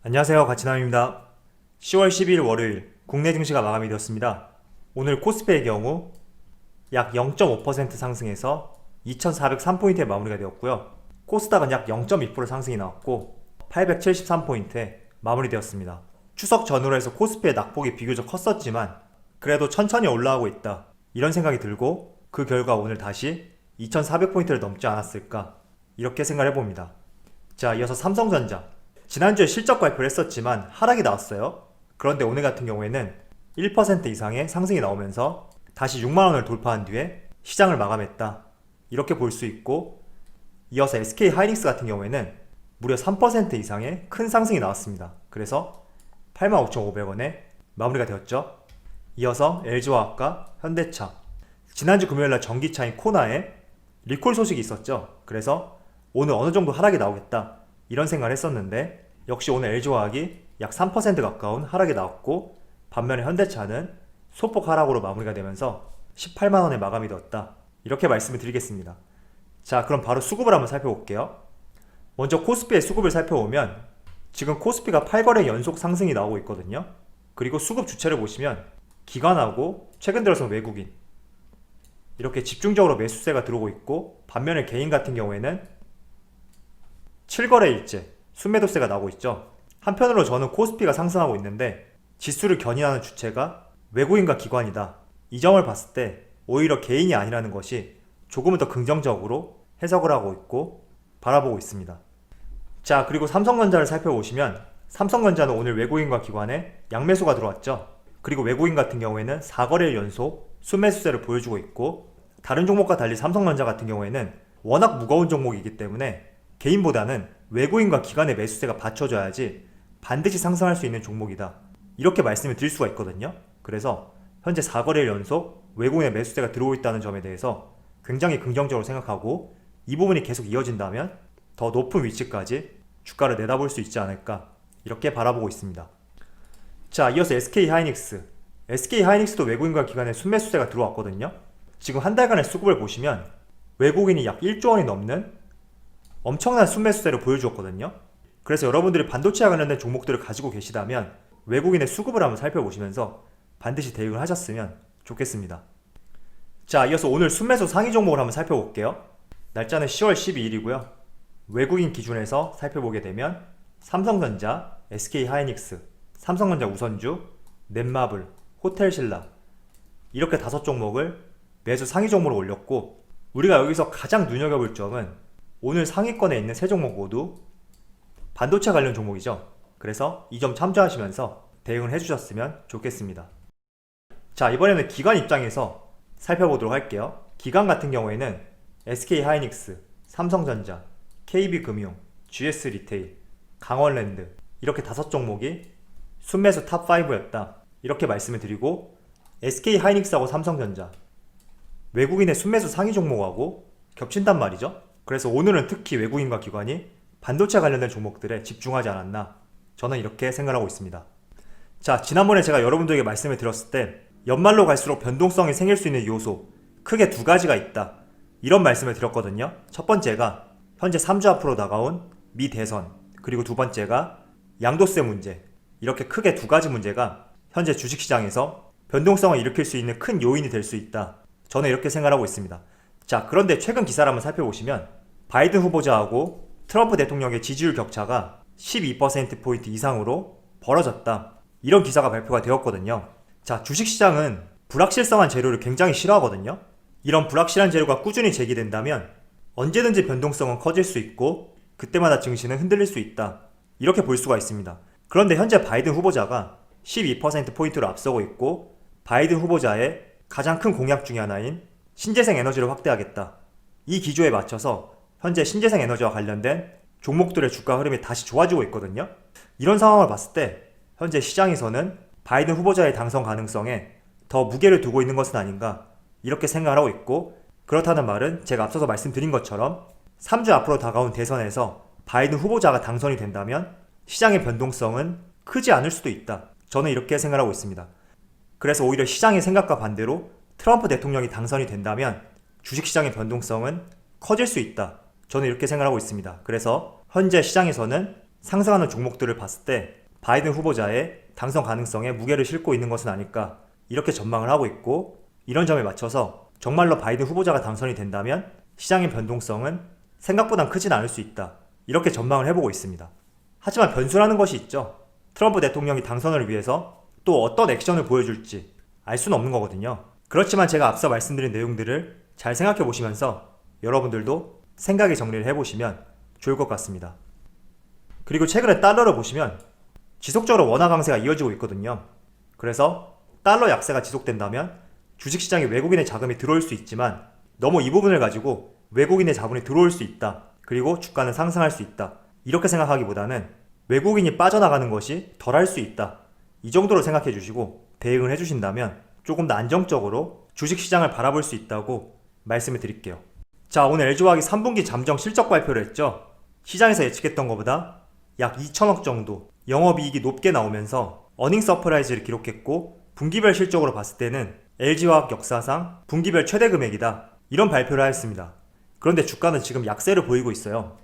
안녕하세요, 가치남입니다. 10월 12일 월요일 국내 증시가 마감이 되었습니다. 오늘 코스피의 경우 약 0.5% 상승해서 2403포인트에 마무리가 되었고요. 코스닥은 약 0.2% 상승이 나왔고 873포인트에 마무리되었습니다. 추석 전후로 해서 코스피의 낙폭이 비교적 컸었지만 그래도 천천히 올라가고 있다, 이런 생각이 들고 그 결과 오늘 다시 2400포인트를 넘지 않았을까, 이렇게 생각을 해봅니다. 자, 이어서 삼성전자. 지난주에 실적 발표를 했었지만 하락이 나왔어요. 그런데 오늘 같은 경우에는 1% 이상의 상승이 나오면서 다시 6만원을 돌파한 뒤에 시장을 마감했다, 이렇게 볼 수 있고, 이어서 SK하이닉스 같은 경우에는 무려 3% 이상의 큰 상승이 나왔습니다. 그래서 85,500원에 마무리가 되었죠. 이어서 LG화학과 현대차. 지난주 금요일날 전기차인 코나에 리콜 소식이 있었죠. 그래서 오늘 어느 정도 하락이 나오겠다, 이런 생각을 했었는데 역시 오늘 LG화학이 약 3% 가까운 하락이 나왔고, 반면에 현대차는 소폭 하락으로 마무리가 되면서 18만원에 마감이 되었다, 이렇게 말씀을 드리겠습니다. 자, 그럼 바로 수급을 한번 살펴볼게요. 먼저 코스피의 수급을 살펴보면 지금 코스피가 8거래 연속 상승이 나오고 있거든요. 그리고 수급 주체를 보시면 기관하고 최근 들어서 외국인, 이렇게 집중적으로 매수세가 들어오고 있고, 반면에 개인 같은 경우에는 7거래일째 순매도세가 나오고 있죠. 한편으로 저는 코스피가 상승하고 있는데 지수를 견인하는 주체가 외국인과 기관이다, 이 점을 봤을 때 오히려 개인이 아니라는 것이 조금은 더 긍정적으로 해석을 하고 있고 바라보고 있습니다. 자, 그리고 삼성전자를 살펴보시면 삼성전자는 오늘 외국인과 기관에 양매수가 들어왔죠. 그리고 외국인 같은 경우에는 4거래일 연속 순매수세를 보여주고 있고, 다른 종목과 달리 삼성전자 같은 경우에는 워낙 무거운 종목이기 때문에 개인보다는 외국인과 기관의 매수세가 받쳐줘야지 반드시 상승할 수 있는 종목이다, 이렇게 말씀을 드릴 수가 있거든요. 그래서 현재 4거래일 연속 외국인의 매수세가 들어오고 있다는 점에 대해서 굉장히 긍정적으로 생각하고, 이 부분이 계속 이어진다면 더 높은 위치까지 주가를 내다볼 수 있지 않을까, 이렇게 바라보고 있습니다. 자, 이어서 SK하이닉스. SK하이닉스도 외국인과 기관의 순매수세가 들어왔거든요. 지금 한 달간의 수급을 보시면 외국인이 약 1조 원이 넘는 엄청난 순매수세를 보여주었거든요. 그래서 여러분들이 반도체와 관련된 종목들을 가지고 계시다면 외국인의 수급을 한번 살펴보시면서 반드시 대응을 하셨으면 좋겠습니다. 자, 이어서 오늘 순매수 상위 종목을 한번 살펴볼게요. 날짜는 10월 12일이고요. 외국인 기준에서 살펴보게 되면 삼성전자, SK하이닉스, 삼성전자 우선주, 넷마블, 호텔신라, 이렇게 5종목을 매수 상위 종목으로 올렸고, 우리가 여기서 가장 눈여겨볼 점은 오늘 상위권에 있는 3종목 모두 반도체 관련 종목이죠. 그래서 이 점 참조하시면서 대응을 해주셨으면 좋겠습니다. 자, 이번에는 기관 입장에서 살펴보도록 할게요. 기관 같은 경우에는 SK하이닉스, 삼성전자, KB금융, GS리테일, 강원랜드, 이렇게 5종목이 순매수 탑5였다, 이렇게 말씀을 드리고, SK하이닉스하고 삼성전자 외국인의 순매수 상위 종목하고 겹친단 말이죠. 그래서 오늘은 특히 외국인과 기관이 반도체 관련된 종목들에 집중하지 않았나, 저는 이렇게 생각하고 있습니다. 자, 지난번에 제가 여러분들에게 말씀을 드렸을 때 연말로 갈수록 변동성이 생길 수 있는 요소 크게 2가지가 있다, 이런 말씀을 드렸거든요. 첫 번째가 현재 3주 앞으로 다가온 미 대선, 그리고 두 번째가 양도세 문제, 이렇게 크게 2가지 문제가 현재 주식시장에서 변동성을 일으킬 수 있는 큰 요인이 될 수 있다, 저는 이렇게 생각하고 있습니다. 자, 그런데 최근 기사를 한번 살펴보시면 바이든 후보자하고 트럼프 대통령의 지지율 격차가 12%포인트 이상으로 벌어졌다, 이런 기사가 발표가 되었거든요. 자, 주식시장은 불확실성한 재료를 굉장히 싫어하거든요. 이런 불확실한 재료가 꾸준히 제기된다면 언제든지 변동성은 커질 수 있고 그때마다 증시는 흔들릴 수 있다, 이렇게 볼 수가 있습니다. 그런데 현재 바이든 후보자가 12%포인트로 앞서고 있고, 바이든 후보자의 가장 큰 공약 중에 하나인 신재생 에너지를 확대하겠다, 이 기조에 맞춰서 현재 신재생 에너지와 관련된 종목들의 주가 흐름이 다시 좋아지고 있거든요. 이런 상황을 봤을 때 현재 시장에서는 바이든 후보자의 당선 가능성에 더 무게를 두고 있는 것은 아닌가, 이렇게 생각을 하고 있고, 그렇다는 말은 제가 앞서서 말씀드린 것처럼 3주 앞으로 다가온 대선에서 바이든 후보자가 당선이 된다면 시장의 변동성은 크지 않을 수도 있다, 저는 이렇게 생각하고 있습니다. 그래서 오히려 시장의 생각과 반대로 트럼프 대통령이 당선이 된다면 주식시장의 변동성은 커질 수 있다, 저는 이렇게 생각하고 있습니다. 그래서 현재 시장에서는 상승하는 종목들을 봤을 때 바이든 후보자의 당선 가능성에 무게를 싣고 있는 것은 아닐까 이렇게 전망을 하고 있고, 이런 점에 맞춰서 정말로 바이든 후보자가 당선이 된다면 시장의 변동성은 생각보단 크진 않을 수 있다 이렇게 전망을 해보고 있습니다. 하지만 변수라는 것이 있죠. 트럼프 대통령이 당선을 위해서 또 어떤 액션을 보여줄지 알 수는 없는 거거든요. 그렇지만 제가 앞서 말씀드린 내용들을 잘 생각해 보시면서 여러분들도 생각의 정리를 해보시면 좋을 것 같습니다. 그리고 최근에 달러를 보시면 지속적으로 원화 강세가 이어지고 있거든요. 그래서 달러 약세가 지속된다면 주식시장에 외국인의 자금이 들어올 수 있지만 너무 이 부분을 가지고 외국인의 자본이 들어올 수 있다, 그리고 주가는 상승할 수 있다 이렇게 생각하기보다는 외국인이 빠져나가는 것이 덜할 수 있다 이 정도로 생각해 주시고 대응을 해주신다면 조금 더 안정적으로 주식시장을 바라볼 수 있다고 말씀을 드릴게요. 자, 오늘 LG화학이 3분기 잠정 실적 발표를 했죠. 시장에서 예측했던 것보다 약 2천억 정도 영업이익이 높게 나오면서 어닝 서프라이즈를 기록했고, 분기별 실적으로 봤을 때는 LG화학 역사상 분기별 최대 금액이다 이런 발표를 하였습니다. 그런데 주가는 지금 약세를 보이고 있어요.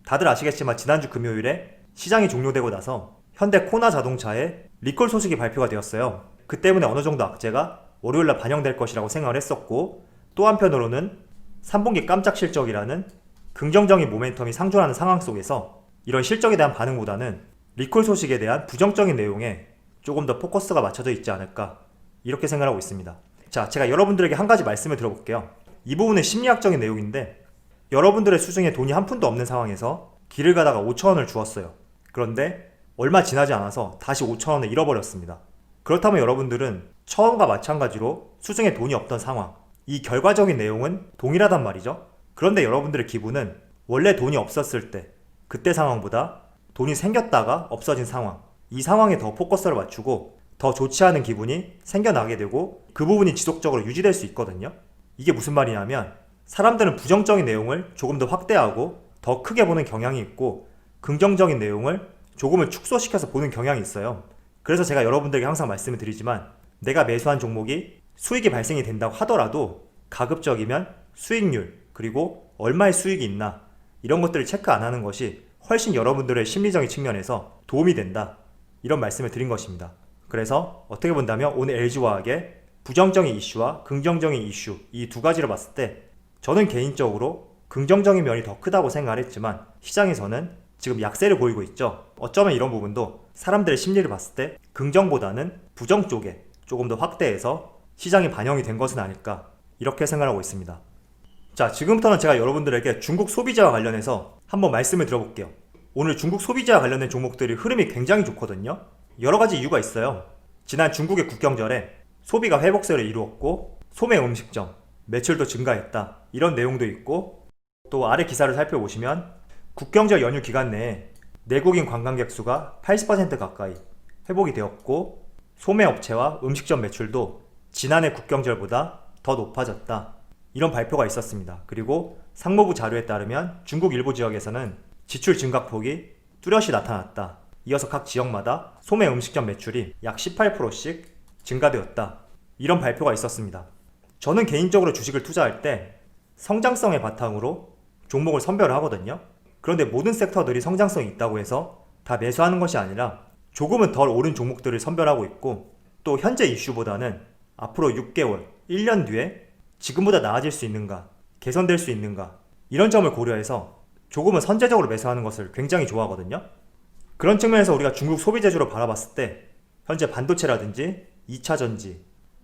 다들 아시겠지만 지난주 금요일에 시장이 종료되고 나서 현대 코나 자동차의 리콜 소식이 발표가 되었어요. 그 때문에 어느 정도 악재가 월요일날 반영될 것이라고 생각을 했었고, 또 한편으로는 3분기 깜짝 실적이라는 긍정적인 모멘텀이 상존하는 상황 속에서 이런 실적에 대한 반응보다는 리콜 소식에 대한 부정적인 내용에 조금 더 포커스가 맞춰져 있지 않을까 이렇게 생각하고 있습니다. 자, 제가 여러분들에게 한 가지 말씀을 드려볼게요. 이 부분은 심리학적인 내용인데, 여러분들의 수중에 돈이 한 푼도 없는 상황에서 길을 가다가 5천원을 주었어요. 그런데 얼마 지나지 않아서 다시 5천원을 잃어버렸습니다. 그렇다면 여러분들은 처음과 마찬가지로 수중에 돈이 없던 상황, 이 결과적인 내용은 동일하단 말이죠. 그런데 여러분들의 기분은 원래 돈이 없었을 때 그때 상황보다 돈이 생겼다가 없어진 상황, 이 상황에 더 포커스를 맞추고 더 좋지 않은 기분이 생겨나게 되고 그 부분이 지속적으로 유지될 수 있거든요. 이게 무슨 말이냐면, 사람들은 부정적인 내용을 조금 더 확대하고 더 크게 보는 경향이 있고, 긍정적인 내용을 조금은 축소시켜서 보는 경향이 있어요. 그래서 제가 여러분들에게 항상 말씀을 드리지만, 내가 매수한 종목이 수익이 발생이 된다고 하더라도 가급적이면 수익률, 그리고 얼마의 수익이 있나 이런 것들을 체크 안 하는 것이 훨씬 여러분들의 심리적인 측면에서 도움이 된다 이런 말씀을 드린 것입니다. 그래서 어떻게 본다면 오늘 LG화학의 부정적인 이슈와 긍정적인 이슈, 이 두 가지를 봤을 때 저는 개인적으로 긍정적인 면이 더 크다고 생각을 했지만, 시장에서는 지금 약세를 보이고 있죠. 어쩌면 이런 부분도 사람들의 심리를 봤을 때 긍정보다는 부정 쪽에 조금 더 확대해서 시장이 반영이 된 것은 아닐까 이렇게 생각하고 있습니다. 자, 지금부터는 제가 여러분들에게 중국 소비자와 관련해서 한번 말씀을 드려볼게요. 오늘 중국 소비자와 관련된 종목들이 흐름이 굉장히 좋거든요. 여러 가지 이유가 있어요. 지난 중국의 국경절에 소비가 회복세를 이루었고, 소매 음식점 매출도 증가했다 이런 내용도 있고, 또 아래 기사를 살펴보시면 국경절 연휴 기간 내에 내국인 관광객 수가 80% 가까이 회복이 되었고, 소매업체와 음식점 매출도 지난해 국경절보다 더 높아졌다 이런 발표가 있었습니다. 그리고 상무부 자료에 따르면 중국 일부 지역에서는 지출 증가폭이 뚜렷이 나타났다. 이어서 각 지역마다 소매 음식점 매출이 약 18%씩 증가되었다 이런 발표가 있었습니다. 저는 개인적으로 주식을 투자할 때 성장성의 바탕으로 종목을 선별을 하거든요. 그런데 모든 섹터들이 성장성이 있다고 해서 다 매수하는 것이 아니라 조금은 덜 오른 종목들을 선별하고 있고, 또 현재 이슈보다는 앞으로 6개월, 1년 뒤에 지금보다 나아질 수 있는가, 개선될 수 있는가 이런 점을 고려해서 조금은 선제적으로 매수하는 것을 굉장히 좋아하거든요. 그런 측면에서 우리가 중국 소비재주로 바라봤을 때 현재 반도체라든지 2차전지,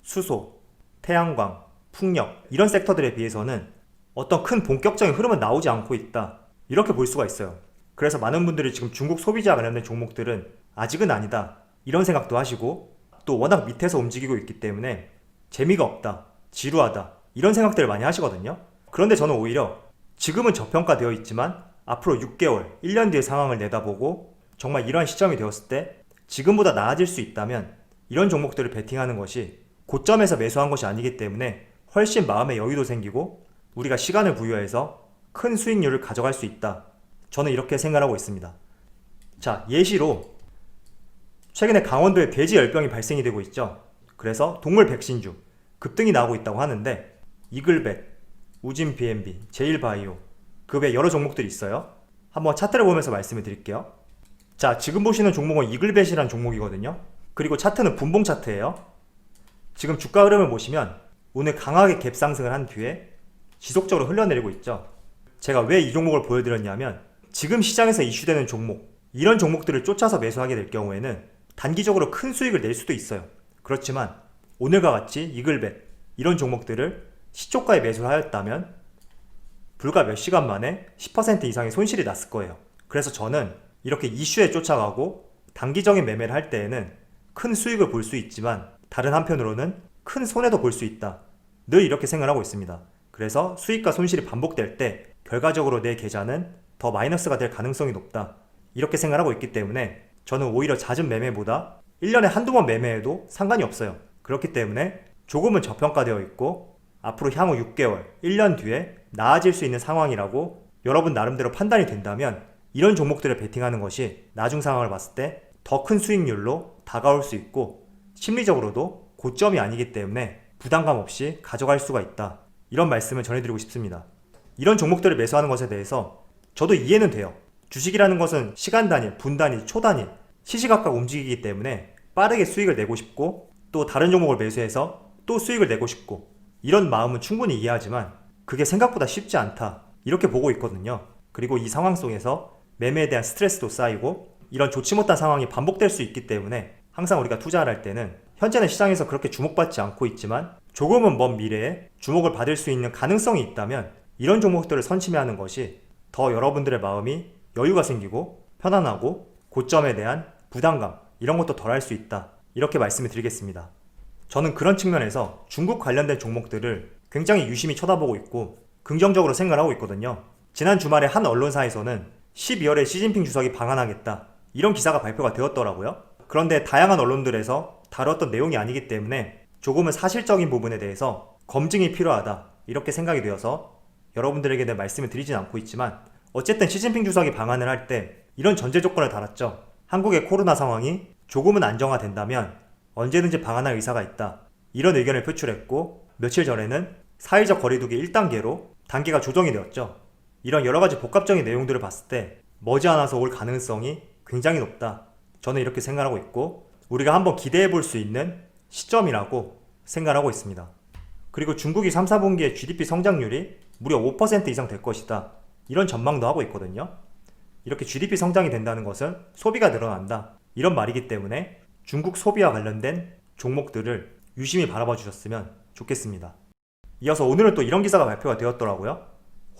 수소, 태양광, 풍력 이런 섹터들에 비해서는 어떤 큰 본격적인 흐름은 나오지 않고 있다 이렇게 볼 수가 있어요. 그래서 많은 분들이 지금 중국 소비자와 관련된 종목들은 아직은 아니다 이런 생각도 하시고, 또 워낙 밑에서 움직이고 있기 때문에 재미가 없다, 지루하다 이런 생각들을 많이 하시거든요. 그런데 저는 오히려 지금은 저평가되어 있지만 앞으로 6개월, 1년 뒤의 상황을 내다보고 정말 이러한 시점이 되었을 때 지금보다 나아질 수 있다면 이런 종목들을 베팅하는 것이 고점에서 매수한 것이 아니기 때문에 훨씬 마음의 여유도 생기고 우리가 시간을 부여해서 큰 수익률을 가져갈 수 있다. 저는 이렇게 생각하고 있습니다. 자, 예시로 최근에 강원도에 돼지 열병이 발생이 되고 있죠. 그래서 동물 백신주 급등이 나오고 있다고 하는데, 이글벳, 우진 B&B, 제일바이오 그 외 여러 종목들이 있어요. 한번 차트를 보면서 말씀을 드릴게요. 자, 지금 보시는 종목은 이글벳이라는 종목이거든요. 그리고 차트는 분봉 차트예요. 지금 주가 흐름을 보시면 오늘 강하게 갭 상승을 한 뒤에 지속적으로 흘러내리고 있죠. 제가 왜 이 종목을 보여드렸냐면 지금 시장에서 이슈되는 종목, 이런 종목들을 쫓아서 매수하게 될 경우에는 단기적으로 큰 수익을 낼 수도 있어요. 그렇지만 오늘과 같이 이글벳 이런 종목들을 시초가에 매수를 하였다면 불과 몇 시간 만에 10% 이상의 손실이 났을 거예요. 그래서 저는 이렇게 이슈에 쫓아가고 단기적인 매매를 할 때에는 큰 수익을 볼 수 있지만 다른 한편으로는 큰 손해도 볼 수 있다. 늘 이렇게 생각하고 있습니다. 그래서 수익과 손실이 반복될 때 결과적으로 내 계좌는 더 마이너스가 될 가능성이 높다. 이렇게 생각하고 있기 때문에 저는 오히려 잦은 매매보다 1년에 한두 번 매매해도 상관이 없어요. 그렇기 때문에 조금은 저평가되어 있고 앞으로 향후 6개월, 1년 뒤에 나아질 수 있는 상황이라고 여러분 나름대로 판단이 된다면 이런 종목들을 베팅하는 것이 나중 상황을 봤을 때 더 큰 수익률로 다가올 수 있고 심리적으로도 고점이 아니기 때문에 부담감 없이 가져갈 수가 있다. 이런 말씀을 전해드리고 싶습니다. 이런 종목들을 매수하는 것에 대해서 저도 이해는 돼요. 주식이라는 것은 시간 단위, 분 단위, 초 단위, 시시각각 움직이기 때문에 빠르게 수익을 내고 싶고 또 다른 종목을 매수해서 또 수익을 내고 싶고 이런 마음은 충분히 이해하지만 그게 생각보다 쉽지 않다. 이렇게 보고 있거든요. 그리고 이 상황 속에서 매매에 대한 스트레스도 쌓이고 이런 좋지 못한 상황이 반복될 수 있기 때문에 항상 우리가 투자를 할 때는 현재는 시장에서 그렇게 주목받지 않고 있지만 조금은 먼 미래에 주목을 받을 수 있는 가능성이 있다면 이런 종목들을 선침해하는 것이 더 여러분들의 마음이 여유가 생기고 편안하고 고점에 대한 부담감 이런 것도 덜 할 수 있다. 이렇게 말씀을 드리겠습니다. 저는 그런 측면에서 중국 관련된 종목들을 굉장히 유심히 쳐다보고 있고 긍정적으로 생각을 하고 있거든요. 지난 주말에 한 언론사에서는 12월에 시진핑 주석이 방한하겠다. 이런 기사가 발표가 되었더라고요. 그런데 다양한 언론들에서 다뤘던 내용이 아니기 때문에 조금은 사실적인 부분에 대해서 검증이 필요하다. 이렇게 생각이 되어서 여러분들에게 말씀을 드리진 않고 있지만 어쨌든 시진핑 주석이 방한을 할 때 이런 전제 조건을 달았죠. 한국의 코로나 상황이 조금은 안정화된다면 언제든지 방한할 의사가 있다. 이런 의견을 표출했고 며칠 전에는 사회적 거리두기 1단계로 단계가 조정이 되었죠. 이런 여러가지 복합적인 내용들을 봤을 때 머지않아서 올 가능성이 굉장히 높다. 저는 이렇게 생각하고 있고 우리가 한번 기대해 볼 수 있는 시점이라고 생각하고 있습니다. 그리고 중국이 3, 4분기에 GDP 성장률이 무려 5% 이상 될 것이다. 이런 전망도 하고 있거든요. 이렇게 GDP 성장이 된다는 것은 소비가 늘어난다. 이런 말이기 때문에 중국 소비와 관련된 종목들을 유심히 바라봐 주셨으면 좋겠습니다. 이어서 오늘은 또 이런 기사가 발표가 되었더라고요.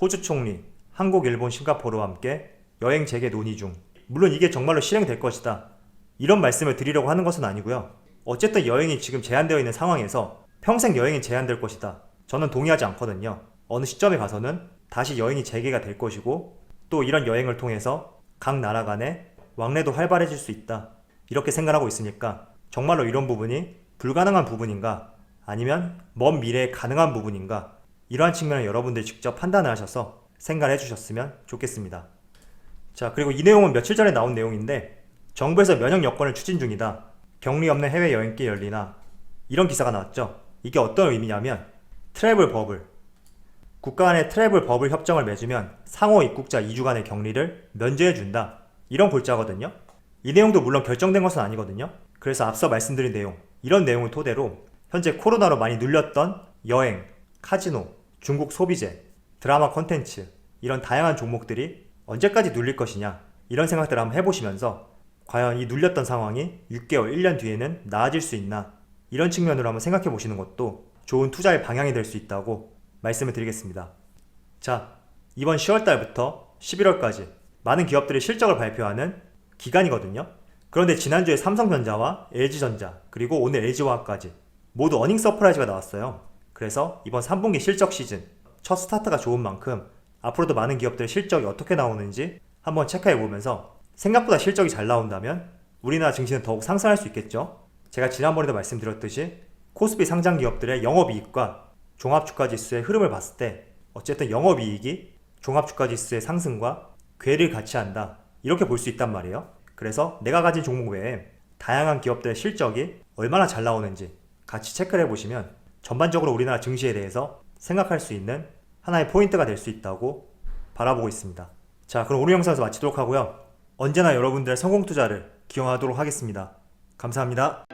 호주 총리, 한국, 일본, 싱가포르와 함께 여행 재개 논의 중. 물론 이게 정말로 실행될 것이다. 이런 말씀을 드리려고 하는 것은 아니고요. 어쨌든 여행이 지금 제한되어 있는 상황에서 평생 여행이 제한될 것이다. 저는 동의하지 않거든요. 어느 시점에 가서는 다시 여행이 재개가 될 것이고 또 이런 여행을 통해서 각 나라 간의 왕래도 활발해질 수 있다. 이렇게 생각하고 있으니까 정말로 이런 부분이 불가능한 부분인가 아니면 먼 미래에 가능한 부분인가 이러한 측면을 여러분들이 직접 판단을 하셔서 생각을 해주셨으면 좋겠습니다. 자, 그리고 이 내용은 며칠 전에 나온 내용인데 정부에서 면역 여건을 추진 중이다. 격리 없는 해외 여행길 열리나 이런 기사가 나왔죠. 이게 어떤 의미냐면 트래블 버블 국가 간의 트래블 버블 협정을 맺으면 상호 입국자 2주간의 격리를 면제해준다. 이런 골자거든요. 이 내용도 물론 결정된 것은 아니거든요. 그래서 앞서 말씀드린 내용 이런 내용을 토대로 현재 코로나로 많이 눌렸던 여행, 카지노, 중국 소비재, 드라마 콘텐츠 이런 다양한 종목들이 언제까지 눌릴 것이냐 이런 생각들을 한번 해보시면서 과연 이 눌렸던 상황이 6개월, 1년 뒤에는 나아질 수 있나 이런 측면으로 한번 생각해 보시는 것도 좋은 투자의 방향이 될 수 있다고 말씀을 드리겠습니다. 자, 이번 10월달부터 11월까지 많은 기업들이 실적을 발표하는 기간이거든요. 그런데 지난주에 삼성전자와 LG전자 그리고 오늘 LG화학까지 모두 어닝 서프라이즈가 나왔어요. 그래서 이번 3분기 실적 시즌 첫 스타트가 좋은 만큼 앞으로도 많은 기업들의 실적이 어떻게 나오는지 한번 체크해 보면서 생각보다 실적이 잘 나온다면 우리나라 증시는 더욱 상승할 수 있겠죠. 제가 지난번에도 말씀드렸듯이 코스피 상장 기업들의 영업이익과 종합주가지수의 흐름을 봤을 때 어쨌든 영업이익이 종합주가지수의 상승과 괴를 같이 한다 이렇게 볼 수 있단 말이에요. 그래서 내가 가진 종목 외에 다양한 기업들의 실적이 얼마나 잘 나오는지 같이 체크를 해보시면 전반적으로 우리나라 증시에 대해서 생각할 수 있는 하나의 포인트가 될 수 있다고 바라보고 있습니다. 자, 그럼 오늘 영상에서 마치도록 하고요. 언제나 여러분들의 성공 투자를 기원하도록 하겠습니다. 감사합니다.